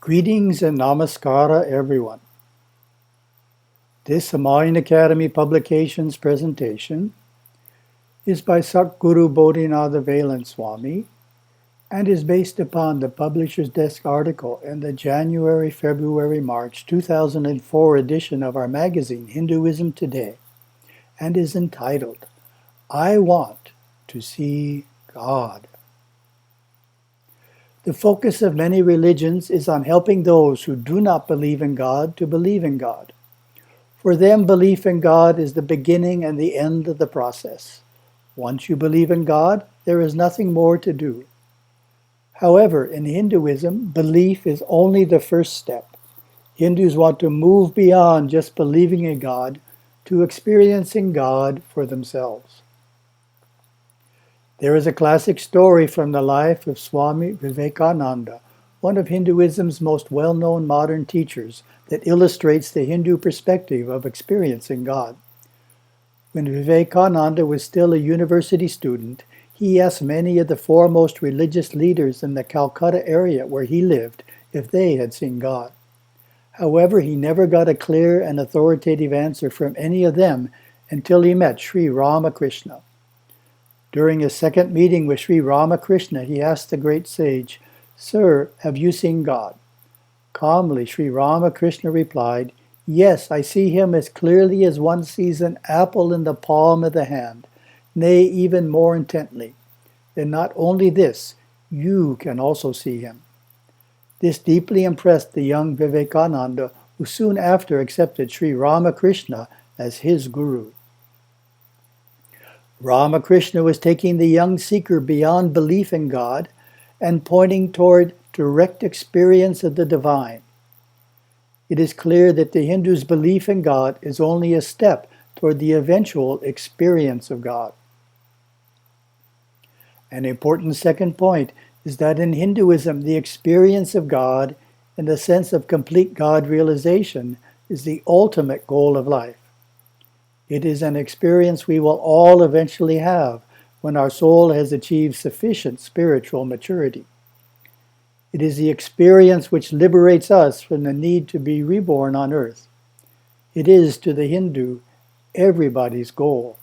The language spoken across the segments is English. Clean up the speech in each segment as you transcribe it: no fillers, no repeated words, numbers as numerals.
Greetings and namaskara, everyone. This Himalayan Academy Publications presentation is by Satguru Bodhinath Velan Swami and is based upon the Publisher's Desk article in the January, February, March 2004 edition of our magazine, Hinduism Today, and is entitled, I Want to See God. The focus of many religions is on helping those who do not believe in God to believe in God. For them, belief in God is the beginning and the end of the process. Once you believe in God, there is nothing more to do. However, in Hinduism, belief is only the first step. Hindus want to move beyond just believing in God to experiencing God for themselves. There is a classic story from the life of Swami Vivekananda, one of Hinduism's most well-known modern teachers, that illustrates the Hindu perspective of experiencing God. When Vivekananda was still a university student, he asked many of the foremost religious leaders in the Calcutta area where he lived if they had seen God. However, he never got a clear and authoritative answer from any of them until he met Sri Ramakrishna. During his second meeting with Sri Ramakrishna, he asked the great sage, Sir, have you seen God? Calmly, Sri Ramakrishna replied, Yes, I see him as clearly as one sees an apple in the palm of the hand, nay, even more intently. And not only this, you can also see him. This deeply impressed the young Vivekananda, who soon after accepted Sri Ramakrishna as his guru. Ramakrishna was taking the young seeker beyond belief in God and pointing toward direct experience of the divine. It is clear that the Hindu's belief in God is only a step toward the eventual experience of God. An important second point is that in Hinduism, the experience of God and the sense of complete God realization is the ultimate goal of life. It is an experience we will all eventually have when our soul has achieved sufficient spiritual maturity. It is the experience which liberates us from the need to be reborn on earth. It is, to the Hindu, everybody's goal.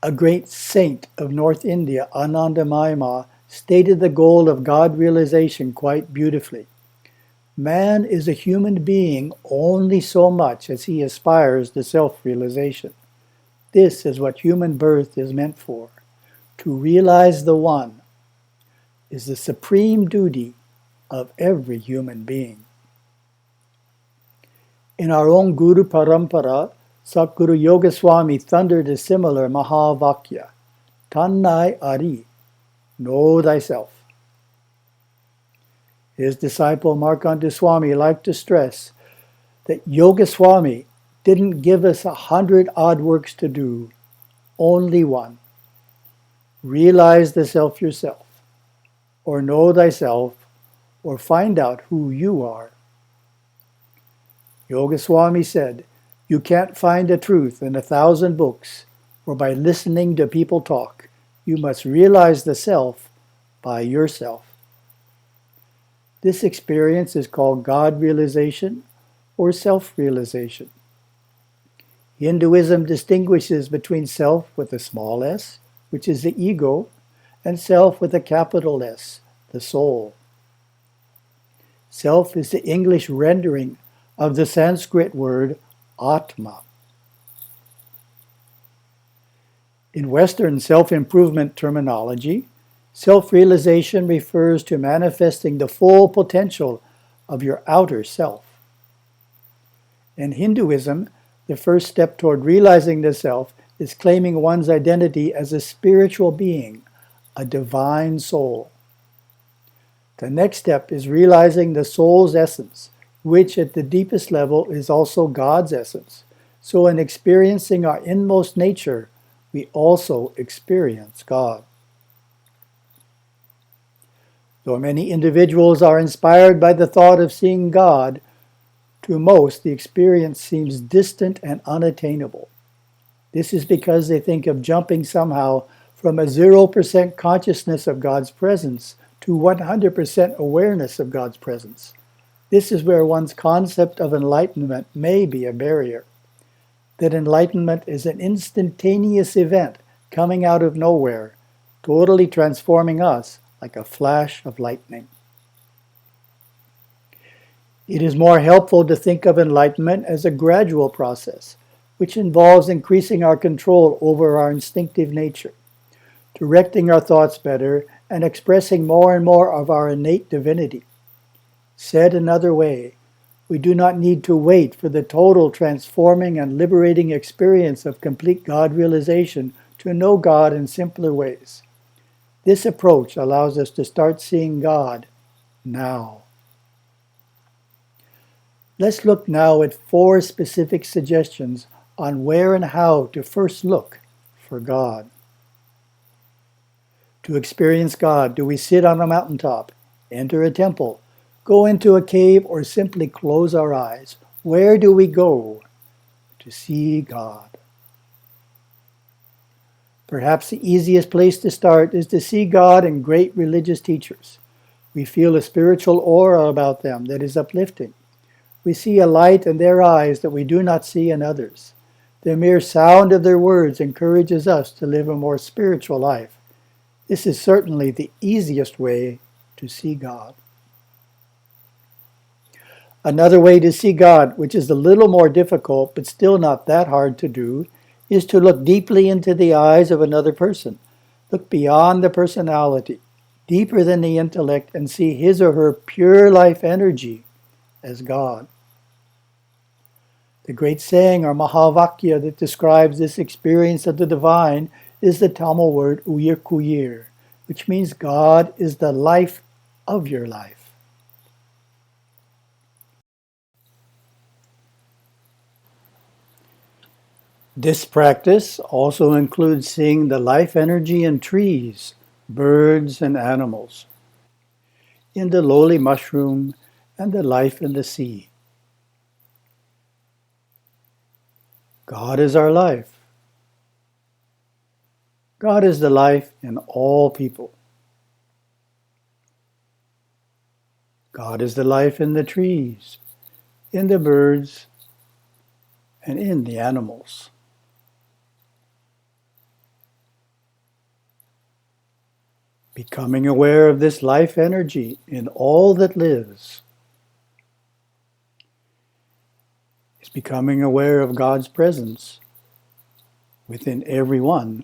A great saint of North India, Anandamayi, stated the goal of God realization quite beautifully. Man is a human being only so much as he aspires to self-realization. This is what human birth is meant for. To realize the One is the supreme duty of every human being. In our own Guru Parampara, Satguru Yogaswami thundered a similar Mahavakya, Tannai Ari, know thyself. His disciple Markandeya Swami liked to stress that Yogaswami didn't give us 100 odd works to do, only one. Realize the self yourself, or know thyself, or find out who you are. Yogaswami said, you can't find the truth in 1,000 books or by listening to people talk. You must realize the self by yourself. This experience is called God realization or self-realization. Hinduism distinguishes between self with a small s, which is the ego, and self with a capital S, the soul. Self is the English rendering of the Sanskrit word Atma. In Western self-improvement terminology, self-realization refers to manifesting the full potential of your outer self. In Hinduism, the first step toward realizing the self is claiming one's identity as a spiritual being, a divine soul. The next step is realizing the soul's essence, which at the deepest level is also God's essence. So in experiencing our inmost nature, we also experience God. Though many individuals are inspired by the thought of seeing God, to most the experience seems distant and unattainable. This is because they think of jumping somehow from a 0% consciousness of God's presence to to 100% awareness of God's presence. This is where one's concept of enlightenment may be a barrier. That enlightenment is an instantaneous event coming out of nowhere, totally transforming us like a flash of lightning. It is more helpful to think of enlightenment as a gradual process, which involves increasing our control over our instinctive nature, directing our thoughts better, and expressing more and more of our innate divinity. Said another way, we do not need to wait for the total transforming and liberating experience of complete God realization to know God in simpler ways. This approach allows us to start seeing God now. Let's look now at 4 specific suggestions on where and how to first look for God. To experience God, do we sit on a mountaintop, enter a temple, go into a cave, or simply close our eyes? Where do we go to see God? Perhaps the easiest place to start is to see God in great religious teachers. We feel a spiritual aura about them that is uplifting. We see a light in their eyes that we do not see in others. The mere sound of their words encourages us to live a more spiritual life. This is certainly the easiest way to see God. Another way to see God, which is a little more difficult but still not that hard to do, is to look deeply into the eyes of another person. Look beyond the personality, deeper than the intellect, and see his or her pure life energy as God. The great saying or Mahavakya that describes this experience of the divine is the Tamil word Uyir Kuyir, which means God is the life of your life. This practice also includes seeing the life energy in trees, birds, and animals, in the lowly mushroom, and the life in the sea. God is our life. God is the life in all people. God is the life in the trees, in the birds, and in the animals. Becoming aware of this life energy in all that lives is becoming aware of God's presence within everyone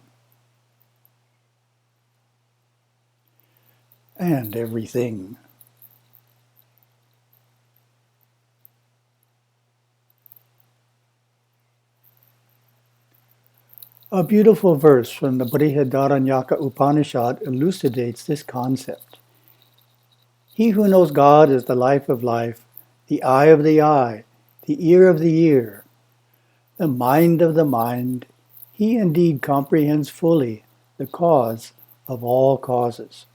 and everything. A beautiful verse from the Brihadaranyaka Upanishad elucidates this concept. He who knows God is the life of life, the eye of the eye, the ear of the ear, the mind of the mind, he indeed comprehends fully the cause of all causes.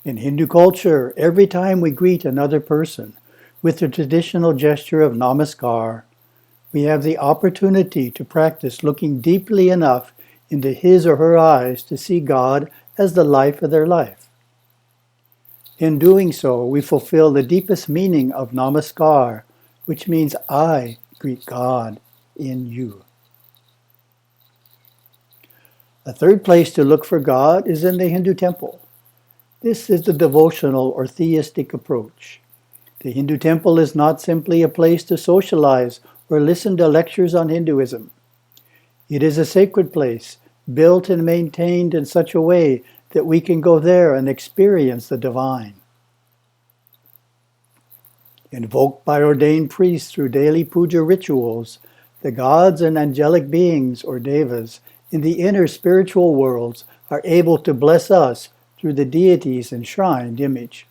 In Hindu culture, every time we greet another person with the traditional gesture of namaskar, we have the opportunity to practice looking deeply enough into his or her eyes to see God as the life of their life. In doing so, we fulfill the deepest meaning of namaskar, which means I greet God in you. A third place to look for God is in the Hindu temple. This is the devotional or theistic approach. The Hindu temple is not simply a place to socialize or listen to lectures on Hinduism. It is a sacred place, built and maintained in such a way that we can go there and experience the divine. Invoked by ordained priests through daily puja rituals, the gods and angelic beings, or devas, in the inner spiritual worlds are able to bless us through the deity's enshrined image.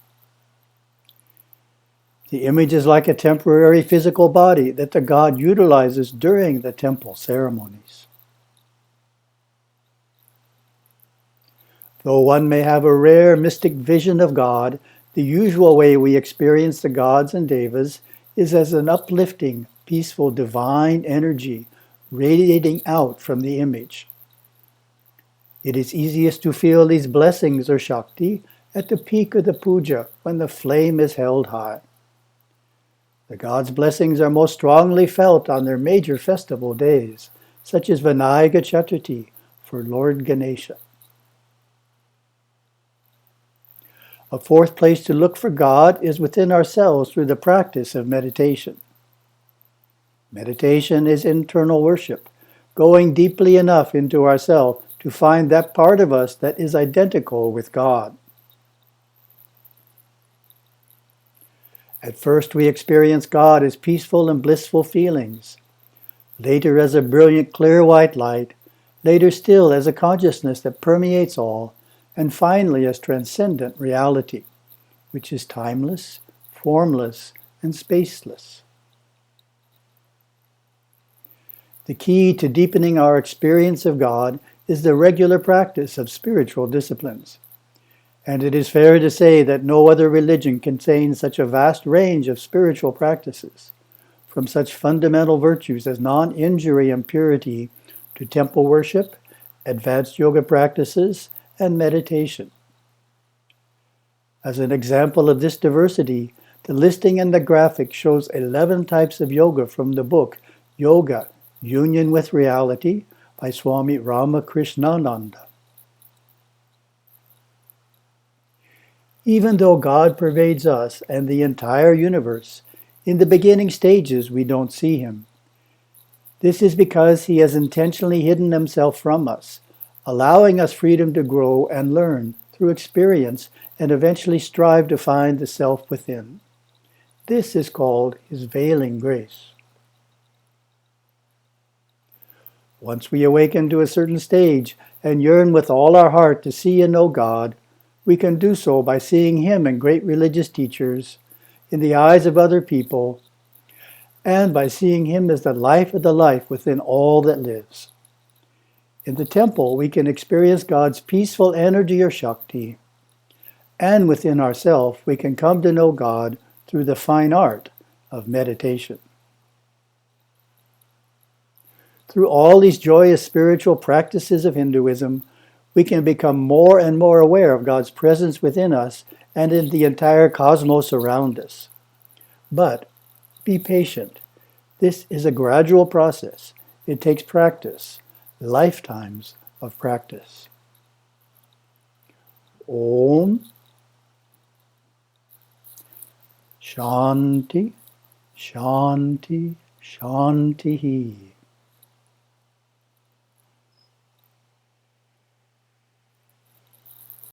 The image is like a temporary physical body that the god utilizes during the temple ceremonies. Though one may have a rare mystic vision of God, the usual way we experience the gods and devas is as an uplifting, peaceful, divine energy radiating out from the image. It is easiest to feel these blessings or Shakti at the peak of the puja, when the flame is held high. The God's blessings are most strongly felt on their major festival days, such as Vinayaka Chaturthi for Lord Ganesha. A fourth place to look for God is within ourselves through the practice of meditation. Meditation is internal worship, going deeply enough into ourselves to find that part of us that is identical with God. At first we experience God as peaceful and blissful feelings, later as a brilliant clear white light, later still as a consciousness that permeates all, and finally as transcendent reality, which is timeless, formless, and spaceless. The key to deepening our experience of God is the regular practice of spiritual disciplines. And it is fair to say that no other religion contains such a vast range of spiritual practices, from such fundamental virtues as non-injury and purity to temple worship, advanced yoga practices, and meditation. As an example of this diversity, the listing in the graphic shows 11 types of yoga from the book Yoga, Union with Reality by Swami Ramakrishnananda. Even though God pervades us and the entire universe, in the beginning stages we don't see him. This is because he has intentionally hidden himself from us, allowing us freedom to grow and learn through experience and eventually strive to find the self within. This is called his veiling grace. Once we awaken to a certain stage and yearn with all our heart to see and know God, we can do so by seeing him in great religious teachers, in the eyes of other people, and by seeing him as the life of the life within all that lives. In the temple, we can experience God's peaceful energy or Shakti, and within ourselves, we can come to know God through the fine art of meditation. Through all these joyous spiritual practices of Hinduism, we can become more and more aware of God's presence within us and in the entire cosmos around us. But be patient. This is a gradual process. It takes practice, lifetimes of practice. Om Shanti, Shanti, Shanti.